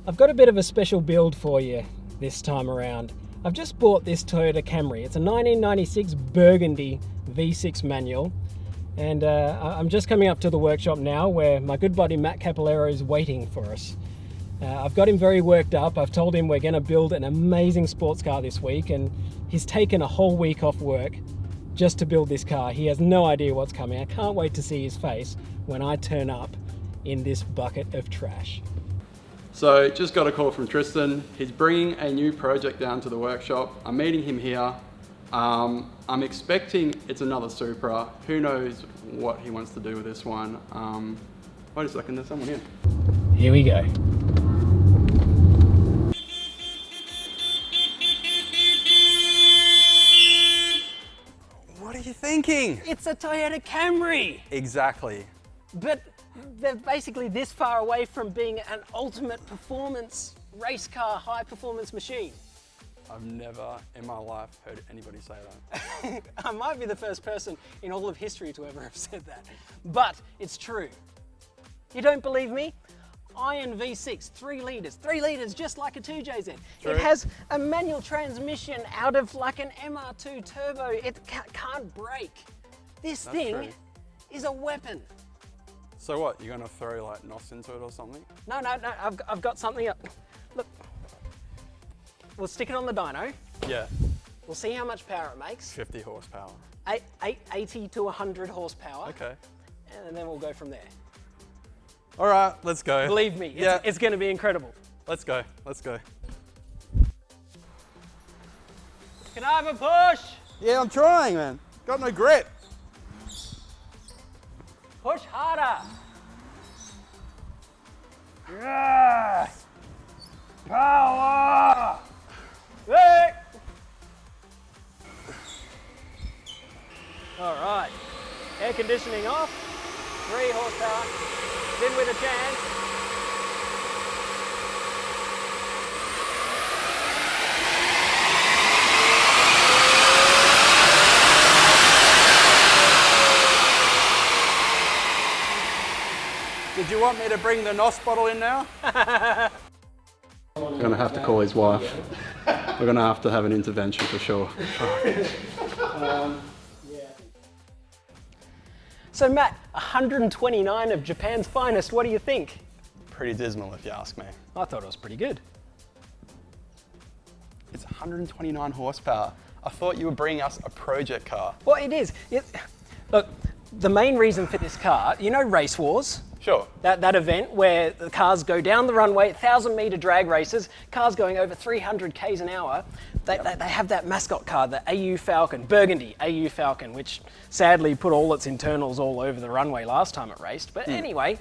I've got a bit of a special build for you this time around. I've just bought this Toyota Camry. It's a 1996 Burgundy V6 manual, and I'm just coming up to the workshop now where my good buddy Matt Capillero is waiting for us. I've got him very worked up. I've told him we're going to build an amazing sports car this week, and he's taken a whole week off work just to build this car. He has no idea what's coming. I can't wait to see his face when I turn up in this bucket of trash. So just got a call from Tristan. He's bringing a new project down to the workshop. I'm meeting him here. I'm expecting it's another Supra. Who knows what he wants to do with this one. Wait a second, there's someone here. Here we go. What are you thinking? It's a Toyota Camry! Exactly. But they're basically this far away from being an ultimate performance race car, high performance machine. I've never in my life heard anybody say that. I might be the first person in all of history to ever have said that, but it's true. You don't believe me? Iron V6, 3 litres, just like a 2JZ. True. It has a manual transmission out of like an MR2 turbo. It can't break. This thing is a weapon. So what, you're gonna throw like NOS into it or something? No, I've got something up. Look, we'll stick it on the dyno. Yeah. We'll see how much power it makes. 50 horsepower. 80 to 100 horsepower. Okay. And then we'll go from there. All right, let's go. Believe me, it's gonna be incredible. Let's go, let's go. Can I have a push? Yeah, I'm trying, man. Got no grip. Push harder. Yes. Power. Hey. All right. Air conditioning off. 3 horsepower. Then with a chance. Did you want me to bring the NOS bottle in now? We're gonna have to call his wife. We're gonna have to have an intervention for sure. So Matt, 129 of Japan's finest, what do you think? Pretty dismal if you ask me. I thought it was pretty good. It's 129 horsepower. I thought you were bringing us a project car. Well, it is. Look, the main reason for this car, you know Race Wars? Sure. That event where the cars go down the runway, 1,000-meter drag races, cars going over 300 k's an hour. They have that mascot car, the AU Falcon, Burgundy AU Falcon, which sadly put all its internals all over the runway last time it raced. But anyway,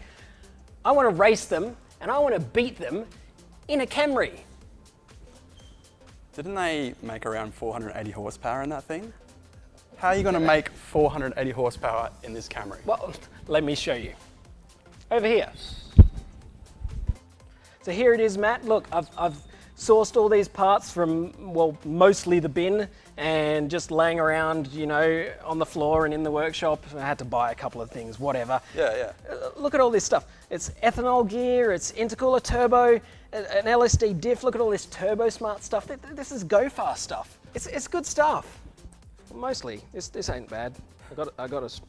I want to race them and I want to beat them in a Camry. Didn't they make around 480 horsepower in that thing? How are you going to make 480 horsepower in this Camry? Well, let me show you. Over here. So here it is, Matt. Look, I've sourced all these parts from, well, mostly the bin and just laying around, you know, on the floor and in the workshop. I had to buy a couple of things, whatever. Yeah. Look at all this stuff. It's ethanol gear, it's intercooler turbo, an LSD diff. Look at all this turbo smart stuff. This is go fast stuff. It's good stuff. Mostly. This ain't bad. I got us.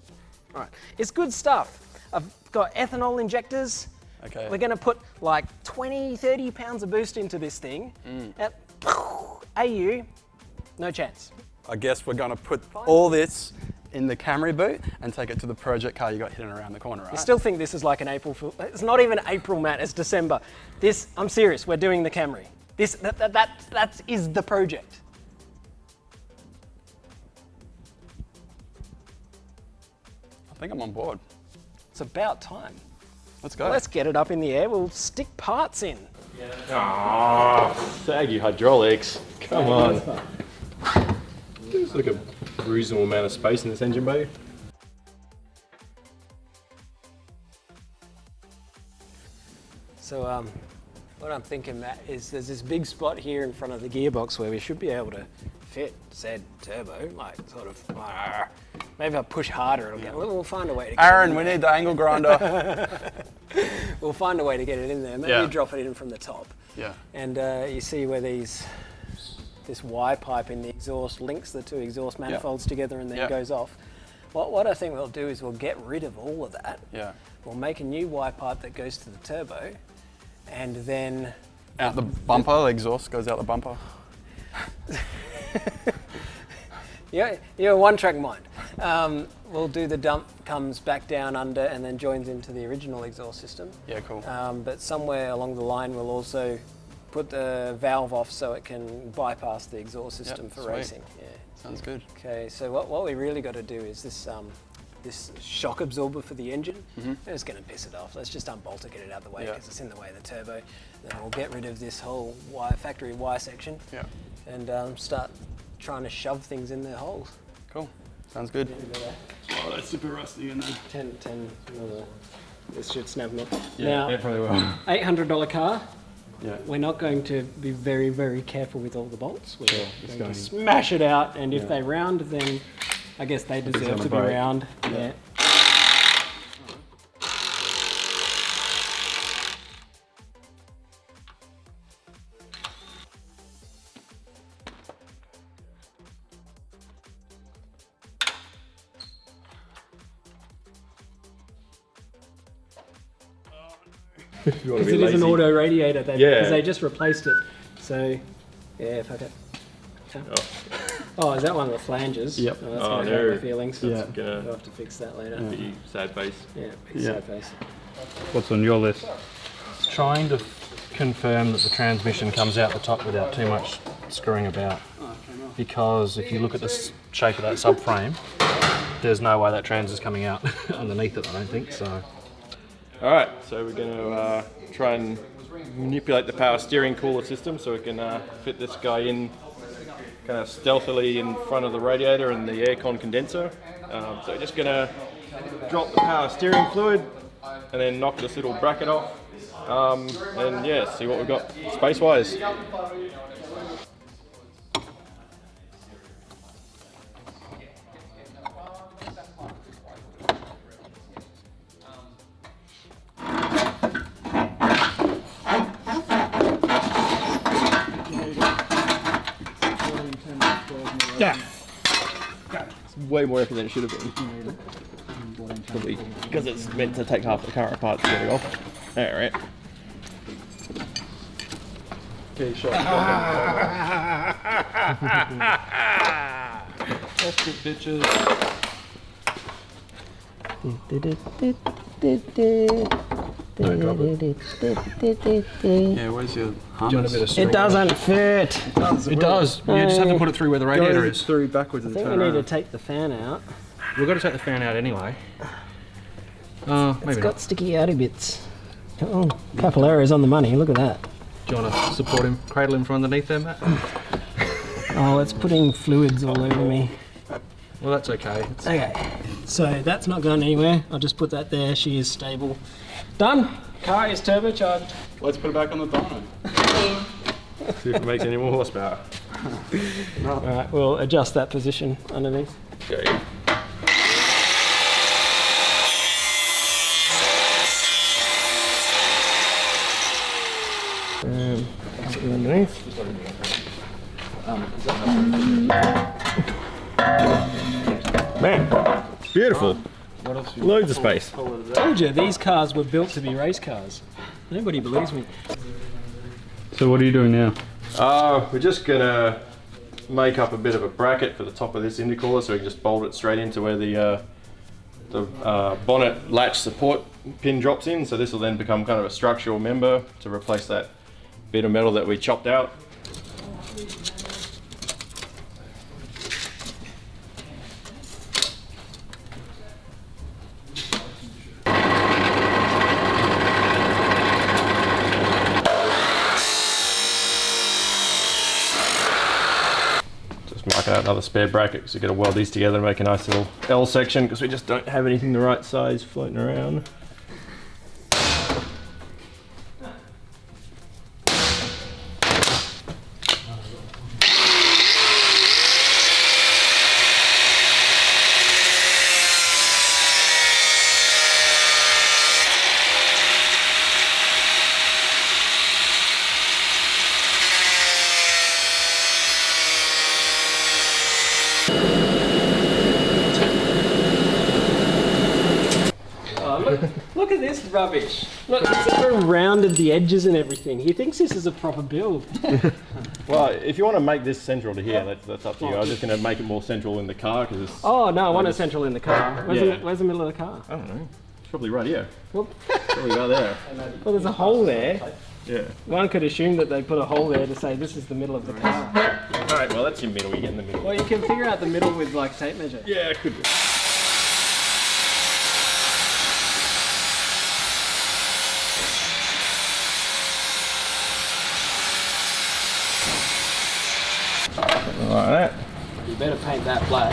All right. It's good stuff. I've got ethanol injectors. Okay. We're gonna put like 20, 30 pounds of boost into this thing. AU, no chance. I guess we're gonna put all this in the Camry boot and take it to the project car you got hidden around the corner, right? I still think this is like an April Fool. It's not even April, Matt, it's December. I'm serious, we're doing the Camry. That is the project. I think I'm on board. It's about time. Let's go. Let's get it up in the air. We'll stick parts in. Saggy hydraulics. Come on. There's like a reasonable amount of space in this engine bay. So what I'm thinking, Matt, is there's this big spot here in front of the gearbox where we should be able to fit said turbo, like sort of. Maybe if I push harder, it'll get. We'll find a way to get Aaron, it in we there. need the angle grinder. We'll find a way to get it in there. Maybe you drop it in from the top. Yeah. And you see where this Y pipe in the exhaust links the two exhaust manifolds together and then goes off. What I think we'll do is we'll get rid of all of that. Yeah. We'll make a new Y pipe that goes to the turbo, and then Out the bumper, the exhaust goes out the bumper. you're a one-track mind. We'll do the dump, comes back down under, and then joins into the original exhaust system. Yeah, cool. But somewhere along the line, we'll also put the valve off so it can bypass the exhaust system for sweet. racing. Yeah. Sounds good. Okay, so what we really got to do is this shock absorber for the engine. It's going to piss it off. Let's just unbolt it, get it out of the way because it's in the way of the turbo. Then we'll get rid of this whole factory Y section and start trying to shove things in their holes. Cool. Sounds good. Oh, that's super rusty in there. 10, this should snap them up. Yeah, Now, probably will. $800 car. Yeah. We're not going to be very, very careful with all the bolts. We're it's going to smash it out, and if they round, then I guess they deserve to be break. round. Yeah. If you want to Because be it is lazy. an auto radiator, because they Yeah. just replaced it. So, yeah, fuck it. Oh, is that one of the flanges? Yep. Oh, that's Oh, going to no. hurt my feelings. Yeah. We'll have to fix that later. Pretty sad face. Yeah, big sad face. What's on your list? Trying to confirm that the transmission comes out the top without too much screwing about. Because if you look at the shape of that subframe, there's no way that trans is coming out underneath it, I don't think, so. Alright, so we're going to try and manipulate the power steering cooler system so we can fit this guy in kind of stealthily in front of the radiator and the aircon condenser. So we're just going to drop the power steering fluid and then knock this little bracket off and yeah, see what we've got space-wise. Yeah. It's way more effort than it should have been. Probably because it's meant to take half the car apart to get it off. Alright. Okay, shot. Test it, bitches. Yeah, where's your harness? It doesn't fit. It does. You just have to put it through where the radiator Go is. through backwards I and think turn we need to around. take the fan out. We've got to take the fan out anyway. It's Maybe got not. sticky outy bits. Oh, a couple errors on the money, look at that. Do you want to support him, cradle him from underneath there, Matt? Oh, it's putting fluids all over me. Well, that's okay. Okay, so that's not going anywhere. I'll just put that there. She is stable. Done. Car is turbocharged. Let's put it back on the dyno. See if it makes any more horsepower. All right, we'll adjust that position underneath. Okay. Underneath. Man, beautiful. Loads of space. Told you, these cars were built to be race cars. Nobody believes me. So what are you doing now? We're just gonna make up a bit of a bracket for the top of this intercooler so we can just bolt it straight into where the bonnet latch support pin drops in. So this will then become kind of a structural member to replace that bit of metal that we chopped out. Mark out another spare bracket because we've got to weld these together and make a nice little L section because we just don't have anything the right size floating around. this rubbish. Look, it's even rounded the edges and everything. He thinks this is a proper build. Well, if you want to make this central to here, that's up to you. I was just going to make it more central in the car because it's... Oh no, I want it central in the car. Where's the middle of the car? I don't know. It's probably right here. Well, Probably right there. well, there's a hole there. Yeah. One could assume that they put a hole there to say this is the middle of the car. Alright, well that's your middle, you get in the middle. Well, you can figure out the middle with like tape measure. Yeah, it could be. Like that. You better paint that black.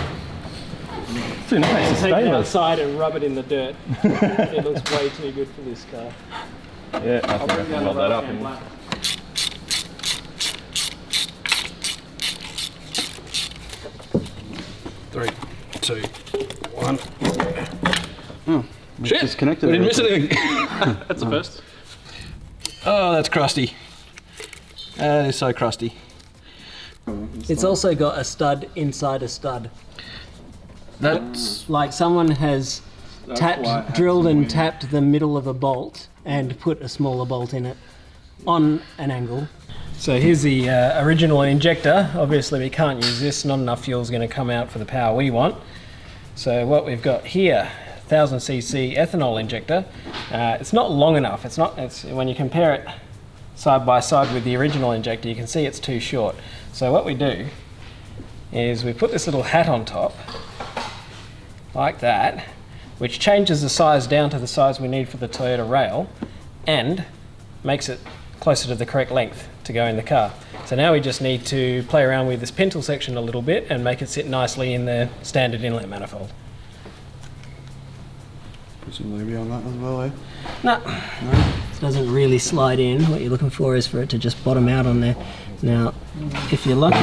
It's too nice, it's Take it stainless. outside and rub it in the dirt. It looks way too good for this car. Yeah, I think I bring can down weld the that rough up. and And... black. 3, 2, 1. Shit! Disconnected. We didn't miss anything. That's the first. Oh, that's crusty. That is so crusty. It's also got a stud inside a stud. That's Like someone has drilled and tapped the middle of a bolt and put a smaller bolt in it on an angle. So here's the original injector. Obviously we can't use this, not enough fuel is going to come out for the power we want. So what we've got here, 1000cc ethanol injector. It's not long enough. It's when you compare it side by side with the original injector, you can see it's too short. So what we do is we put this little hat on top, like that, which changes the size down to the size we need for the Toyota rail and makes it closer to the correct length to go in the car. So now we just need to play around with this pintle section a little bit and make it sit nicely in the standard inlet manifold. Put some lube on that as well, eh? No, it doesn't really slide in. What you're looking for is for it to just bottom out on there. Now, if you're lucky,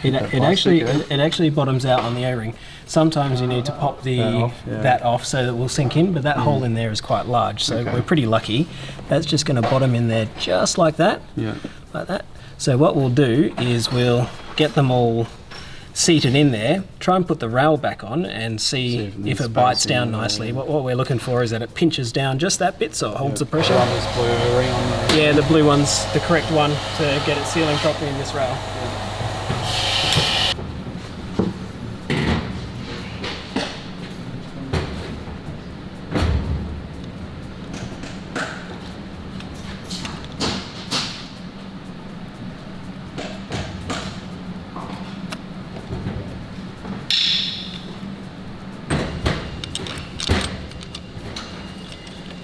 it actually bottoms out on the O-ring. Sometimes you need to pop that off so that it will sink in, but that hole in there is quite large, so we're pretty lucky. That's just going to bottom in there just like that, like that. So what we'll do is we'll get them all seated in there, try and put the rail back on and see if it bites down nicely. What we're looking for is that it pinches down just that bit so it holds the pressure. Yeah, the blue one's the correct one to get it sealing properly in this rail.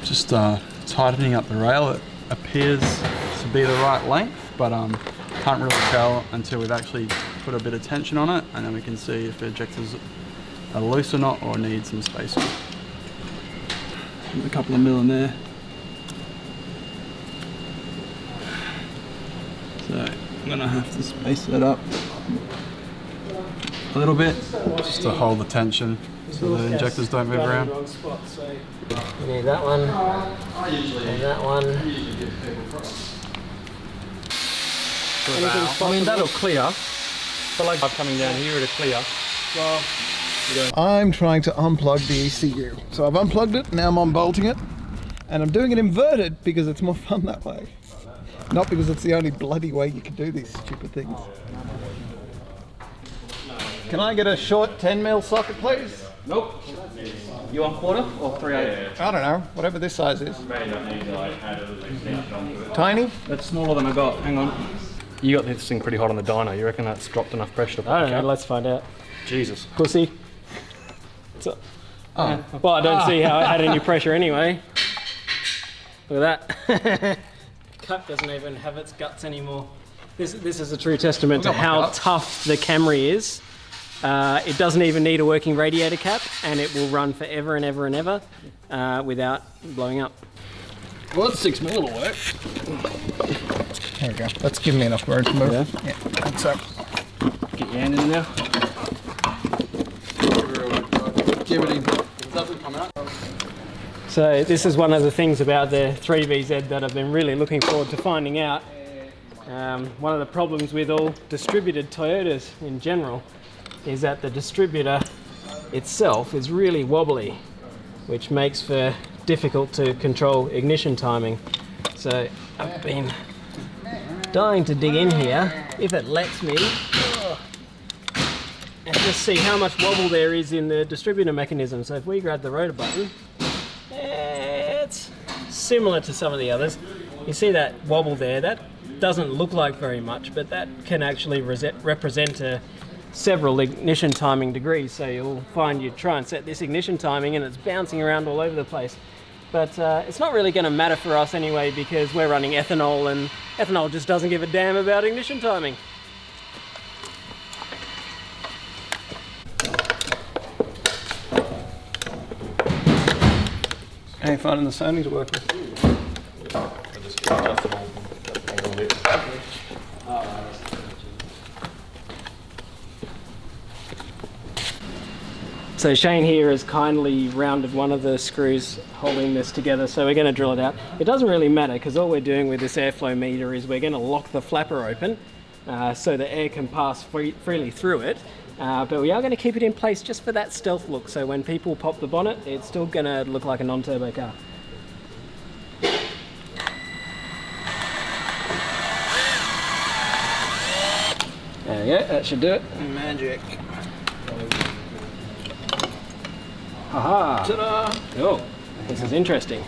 Just tightening up the rail. It appears to be the right length, but can't really tell until we've actually put a bit of tension on it, and then we can see if the ejectors are loose or not, or need some spacing. A couple of mil in there. So I'm gonna have to space that up a little bit, just to hold the tension so the injectors don't move around. You need that one, and that one. I mean, that'll clear. But like coming down here, it'll clear. Well, I'm trying to unplug the ECU. So I've unplugged it, now I'm unbolting it. And I'm doing it inverted because it's more fun that way. Not because it's the only bloody way you can do these stupid things. Can I get a short 10mm socket, please? nope. You want quarter or 3/8? I don't know, whatever this size is. Tiny? That's smaller than I got. Hang on. You got this thing pretty hot on the dyno. You reckon that's dropped enough pressure to put I don't the know, cap? let's find out. Jesus. Pussy. Well, I don't see how it had any pressure anyway. Look at that. Cut doesn't even have its guts anymore. This is a true testament to how tough the Camry is. It doesn't even need a working radiator cap, and it will run forever and ever and ever without blowing up. Well, that's 6mm, it'll work. There we go. That's giving me enough room to move. Yeah. So, Get your hand in there. Give it in. It doesn't come out. So this is one of the things about the 3VZ that I've been really looking forward to finding out. One of the problems with all distributed Toyotas in general is that the distributor itself is really wobbly, which makes for difficult to control ignition timing. So I've been dying to dig in here, if it lets me, and just see how much wobble there is in the distributor mechanism. So if we grab the rotor button, it's similar to some of the others. You see that wobble there? That doesn't look like very much, but that can actually represent several ignition timing degrees. So you'll find you try and set this ignition timing and it's bouncing around all over the place. But it's not really going to matter for us anyway, because we're running ethanol, and ethanol just doesn't give a damn about ignition timing. How you finding the Sony to work with? So Shane here has kindly rounded one of the screws holding this together, so we're going to drill it out. It doesn't really matter, because all we're doing with this airflow meter is we're going to lock the flapper open so the air can pass freely through it, but we are going to keep it in place just for that stealth look, so when people pop the bonnet it's still going to look like a non-turbo car. There we go, that should do it. Magic. Aha! Ta-da! Oh, this is interesting.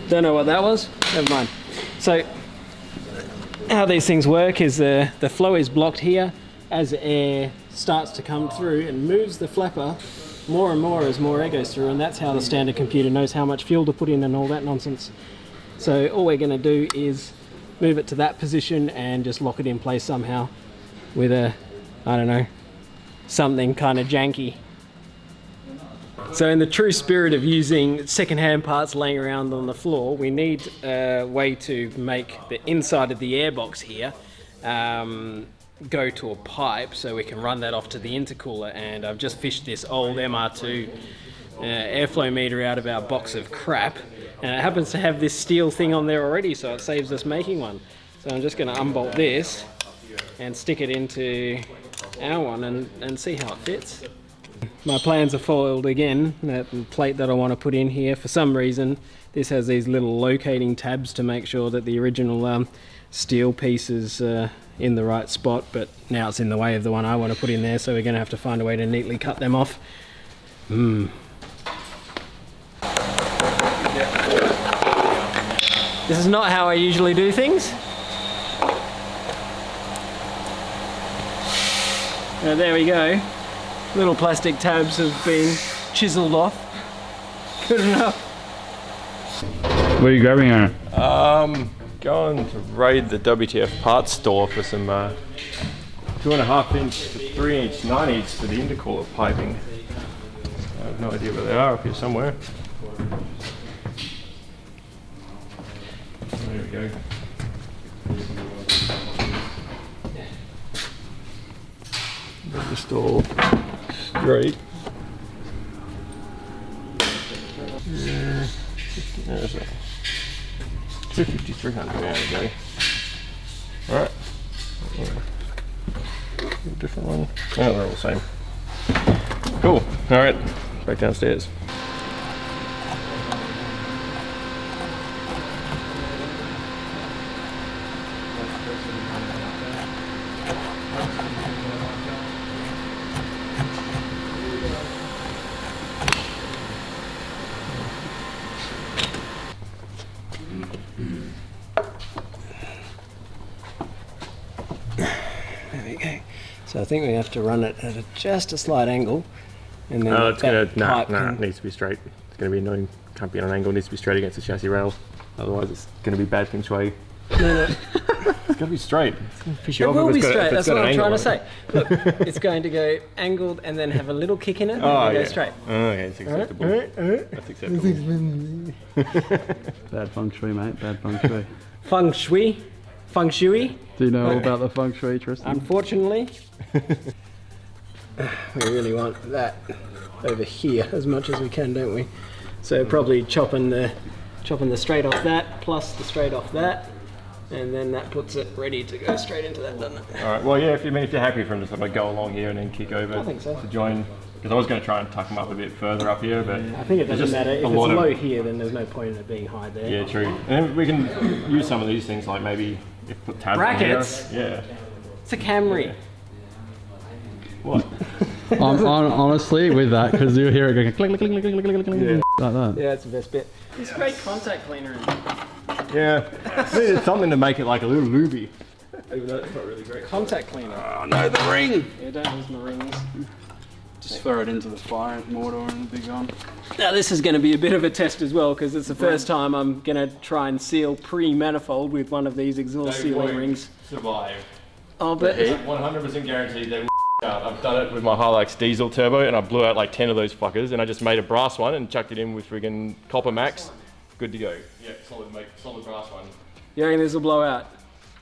Don't know what that was. Never mind. So, how these things work is the flow is blocked here. As air starts to come through and moves the flapper more and more as more air goes through, and that's how the standard computer knows how much fuel to put in and all that nonsense. So all we're going to do is move it to that position and just lock it in place somehow with a, I don't know, something kind of janky. So in the true spirit of using second-hand parts laying around on the floor, we need a way to make the inside of the airbox here go to a pipe so we can run that off to the intercooler, and I've just fished this old MR2 airflow meter out of our box of crap, and it happens to have this steel thing on there already, so it saves us making one. So I'm just going to unbolt this and stick it into our one and see how it fits. My plans are foiled again. That plate that I want to put in here, for some reason this has these little locating tabs to make sure that the original steel piece is in the right spot, but now it's in the way of the one I want to put in there, so we're going to have to find a way to neatly cut them off. This is not how I usually do things. There we go. Little plastic tabs have been chiseled off. Good enough. What are you grabbing, Aaron? Going to raid the WTF parts store for some 2.5 inch to 3 inch 90s for the intercooler piping. I have no idea where they are, up here somewhere. There we go. Just all straight. There's a 250, 300, there we go. Alright. Different one. Oh, they're all the same. Cool. Alright, back downstairs. So I think we have to run it at just a slight angle, and then it's it needs to be straight. It's going to be annoying. Can't be on an angle. It needs to be straight against the chassis rail. Otherwise, it's going to be bad feng shui. No. It's got to be straight. It's going to piss you It off will if be it's got, straight. if it's That's got what an I'm angle trying to say. Look, it's going to go angled and then have a little kick in it, and then go straight. Oh, yeah, it's acceptable. That's acceptable. Bad feng shui, mate. Bad feng shui. Feng shui. Feng shui. Do you know all about the feng shui, Tristan? Unfortunately, we really want that over here as much as we can, don't we? So probably chopping the straight off that, plus the straight off that, and then that puts it ready to go straight into that, doesn't it? All right. Well, yeah. If you're happy for him to sort of go along here and then kick over I think so. to join, because I was going to try and tuck him up a bit further up here, but I think it doesn't just matter. If a it's lot of- low here, then there's no point in it being high there. Yeah, true. And then we can use some of these things, like maybe if put tabs Brackets? on here. Yeah. It's a Camry. What? Honestly, with that, because you hear it going click, click, click, click, click, click, click, click, like that. Yeah, that's the best bit. It's a great contact cleaner in it. Yeah. I needed something to make it like a little looby. Even though it's not really great. Contact cleaner. Oh no, the ring! Yeah, don't use my rings. Just throw it into the fire mortar and it'll be gone. Now this is going to be a bit of a test as well, because it's the first time I'm going to try and seal pre-manifold with one of these exhaust sealing rings. Survive. Oh, but 100% guaranteed they will out. I've done it with my Hilux diesel turbo and I blew out like 10 of those fuckers and I just made a brass one and chucked it in with friggin' copper max. Good to go. Yeah, solid brass one. you reckon this will blow out?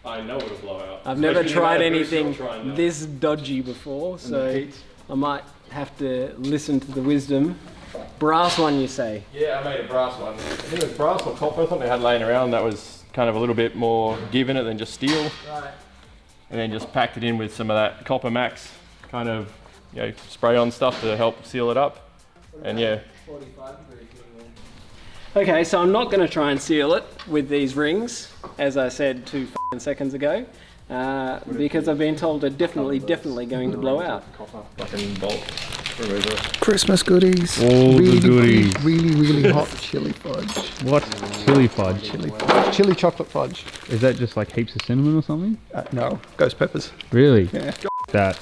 I know it'll blow out. I've never Especially tried the amount of boost anything you're trying now. this dodgy before, so I might have to listen to the wisdom. Brass one, you say? Yeah, I made a brass one. I think it was brass or copper, something they had laying around that was kind of a little bit more give in it than just steel. Right. And then just packed it in with some of that copper max kind of, you know, spray on stuff to help seal it up. And yeah. Okay, so I'm not going to try and seal it with these rings, as I said 2 seconds ago, because I've been told they're definitely going to blow out. Copper fucking bolt remover. Christmas goodies. All the goodies. Really hot chili fudge. What? Chili fudge. Chili chocolate fudge. Is that just like heaps of cinnamon or something? No, ghost peppers. Really? Yeah. That.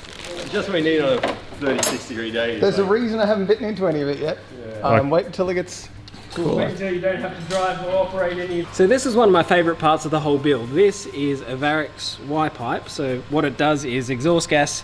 Just what we need on a 36-degree day. There's a reason I haven't bitten into any of it yet. Wait until it gets cooler. Until you don't have to drive or operate any. So this is one of my favourite parts of the whole build. This is a Varix Y pipe. So what it does is exhaust gas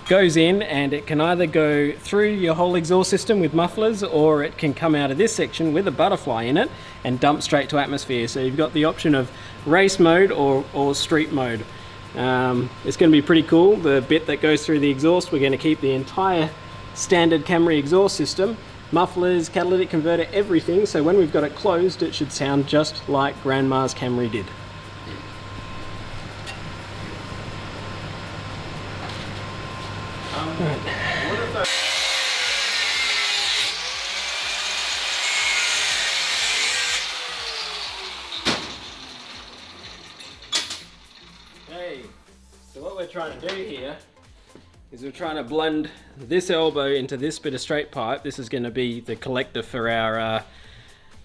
goes in and it can either go through your whole exhaust system with mufflers, or it can come out of this section with a butterfly in it and dump straight to atmosphere. So you've got the option of race mode or street mode. It's going to be pretty cool. The bit that goes through the exhaust, we're going to keep the entire standard Camry exhaust system, mufflers, catalytic converter, everything. So when we've got it closed, it should sound just like Grandma's Camry did. Okay, so what we're trying to do here is we're trying to blend this elbow into this bit of straight pipe. This is going to be the collector for our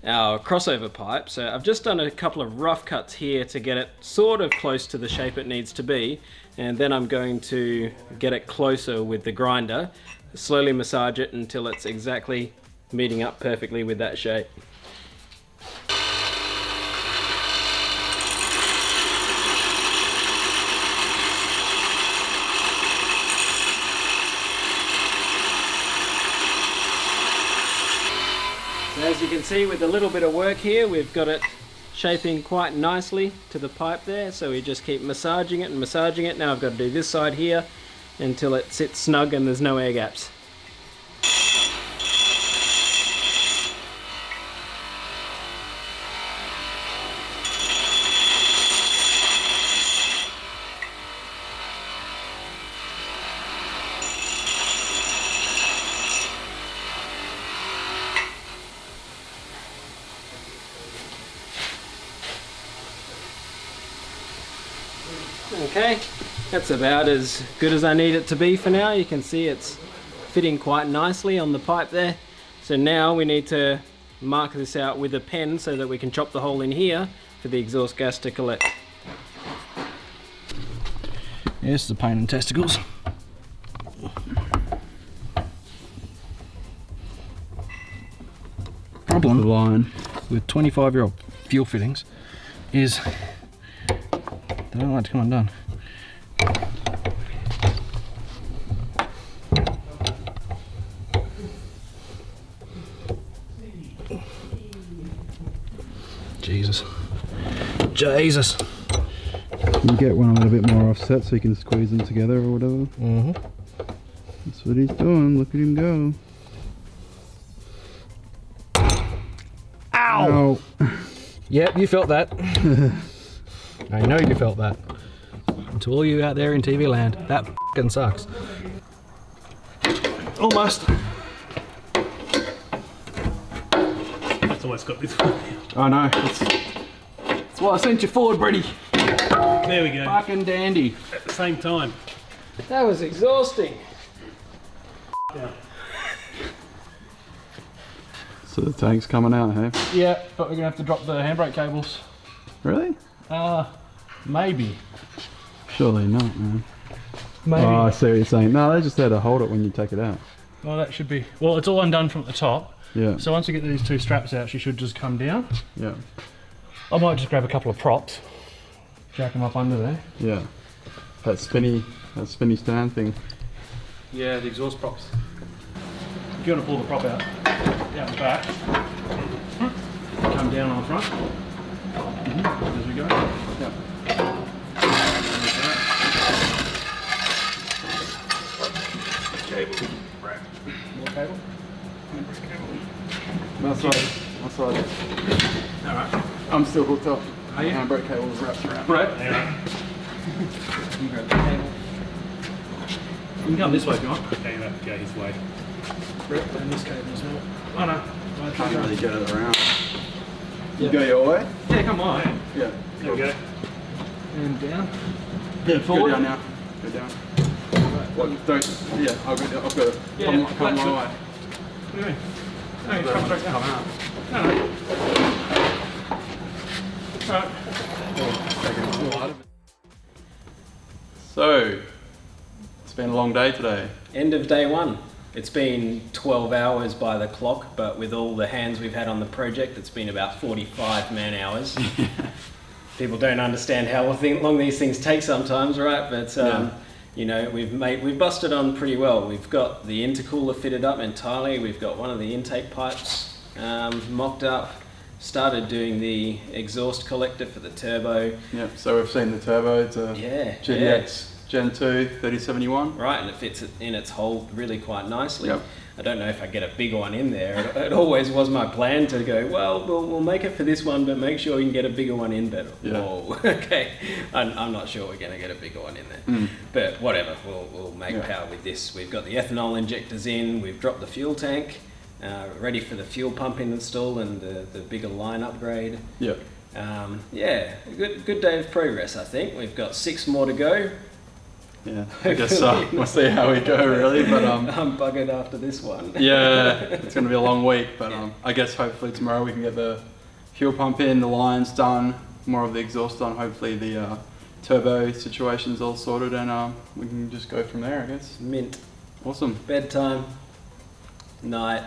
crossover pipe. So I've just done a couple of rough cuts here to get it sort of close to the shape it needs to be, and then I'm going to get it closer with the grinder, slowly massage it until it's exactly meeting up perfectly with that shape. As you can see, with a little bit of work here, we've got it shaping quite nicely to the pipe there. So we just keep massaging it and massaging it. Now I've got to do this side here until it sits snug and there's no air gaps. Okay, that's about as good as I need it to be for now. You can see it's fitting quite nicely on the pipe there. So now we need to mark this out with a pen so that we can chop the hole in here for the exhaust gas to collect. Yes, the pain in testicles. Problem The line. with 25-year-old fuel fittings is they don't like to come undone. Jesus. You get one a little bit more offset so you can squeeze them together or whatever. Mm-hmm. That's what he's doing. Look at him go. Ow! Yep, you felt that. I know you felt that. And to all you out there in TV land, that f***ing sucks. Almost. It's always got this one. I know. That's why I sent you forward, Brady. There we go. Fucking dandy. At the same time. That was exhausting. Yeah. So the tank's coming out, hey? Yeah, but we're gonna have to drop the handbrake cables. Really? Maybe. Surely not, man. Maybe. Oh, I see what you're saying. No, they're just there to hold it when you take it out. Well, that should be. Well, it's all undone from the top. Yeah. So once we get these two straps out, she should just come down. Yeah. I might just grab a couple of props, jack them up under there. Yeah. That spinny stand thing. Yeah, the exhaust props. If you want to pull the prop out the back, come down on the front. As we go. Yeah. Cable. Right. More cable. That's right. Alright. I'm still hooked up. Are you? Handbrake cable is wrapped around. Right. Yeah. You grab the cable. You can come this way if you want. Okay, you have to go his way. Right, and this cable as well. Oh no. Can't really get it around. Yeah. You go your way? Yeah, come on. Yeah. There we go. And down. Yeah, forward. Go down now. Go down. What? Don't. Yeah, I've got it. Yeah, Come that's my way. What do you mean? No, you come straight down. No. Alright. So, it's been a long day today. End of day one. It's been 12 hours by the clock, but with all the hands we've had on the project, it's been about 45 man hours. People don't understand how long these things take sometimes, right? But you know, we've busted on pretty well. We've got the intercooler fitted up entirely. We've got one of the intake pipes mocked up. Started doing the exhaust collector for the turbo. Yep, so we've seen the turbo. It's a GDX Gen 2 3071. Right, and it fits in its hole really quite nicely. Yep. I don't know if I get a big one in there. It always was my plan to go, well, we'll make it for this one, but make sure you can get a bigger one in better. Yeah. Whoa, okay. I'm not sure we're going to get a bigger one in there. But whatever, we'll make power with this. We've got the ethanol injectors in, we've dropped the fuel tank, ready for the fuel pump install and the bigger line upgrade. Yep. Yeah, good day of progress, I think. We've got 6 more to go. Yeah, I guess we'll see how we go really, but I'm buggered after this one. yeah, it's going to be a long week, but I guess hopefully tomorrow we can get the fuel pump in, the lines done, more of the exhaust done, hopefully the turbo situation's all sorted, and we can just go from there, I guess. Mint. Awesome. Bedtime. Night.